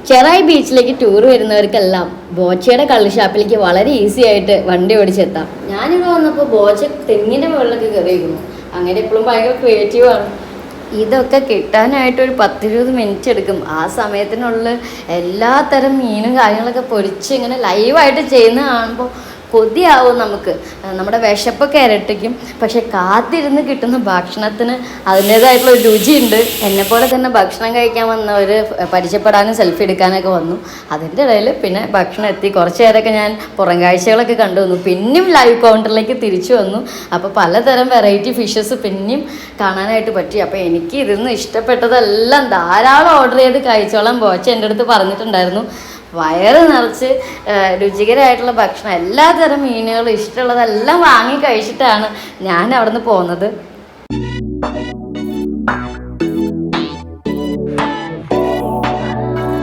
ചെറായി ബീച്ചിലേക്ക് ടൂർ വരുന്നവർക്കെല്ലാം ബോച്ചയുടെ കള്ള് ഷാപ്പിലേക്ക് വളരെ ഈസി ആയിട്ട് വണ്ടി ഓടിച്ചെത്താം. ഞാനിവിടെ വന്നപ്പോൾ ബോച്ച തെങ്ങിൻ്റെ മുകളിലൊക്കെ കയറിയിരിക്കുന്നു. അങ്ങനെ എപ്പോഴും ഭയങ്കര ക്രിയേറ്റീവാണ്. ഇതൊക്കെ കിട്ടാനായിട്ട് ഒരു 10-20 മിനിറ്റ് എടുക്കും. ആ സമയത്തിനുള്ളിൽ എല്ലാ തരം മീനും കാര്യങ്ങളൊക്കെ പൊരിച്ച് ഇങ്ങനെ ലൈവായിട്ട് ചെയ്യുന്ന കാണുമ്പോൾ കൊതിയാവും നമുക്ക്. നമ്മുടെ വിശപ്പൊക്കെ ഇരട്ടിക്കും. പക്ഷെ കാത്തിരുന്ന് കിട്ടുന്ന ഭക്ഷണത്തിന് അതിൻ്റേതായിട്ടുള്ള ഒരു രുചിയുണ്ട്. എന്നെപ്പോലെ തന്നെ ഭക്ഷണം കഴിക്കാൻ വന്നവർ പരിചയപ്പെടാനും സെൽഫി എടുക്കാനൊക്കെ വന്നു. അതിൻ്റെ ഇടയിൽ പിന്നെ ഭക്ഷണം എത്തി. കുറച്ച് നേരമൊക്കെ ഞാൻ പുറം കാഴ്ചകളൊക്കെ കണ്ടു വന്നു. പിന്നെയും ലൈവ് കൗണ്ടറിലേക്ക് തിരിച്ചു വന്നു. അപ്പോൾ പലതരം വെറൈറ്റി ഫിഷസ് പിന്നെയും കാണാനായിട്ട് പറ്റി. അപ്പോൾ എനിക്ക് ഇതിൽ നിന്ന് ഇഷ്ടപ്പെട്ടതെല്ലാം ധാരാളം ഓർഡർ ചെയ്ത് കഴിച്ചോളാം ബോച്ച എൻ്റെ അടുത്ത് പറഞ്ഞിട്ടുണ്ടായിരുന്നു. വയറ് നിറച്ച് രുചികരമായിട്ടുള്ള ഭക്ഷണം, എല്ലാതരം മീനുകളും ഇഷ്ടമുള്ളതെല്ലാം വാങ്ങി കഴിച്ചിട്ടാണ് ഞാൻ അവിടെ നിന്ന് പോകുന്നത്.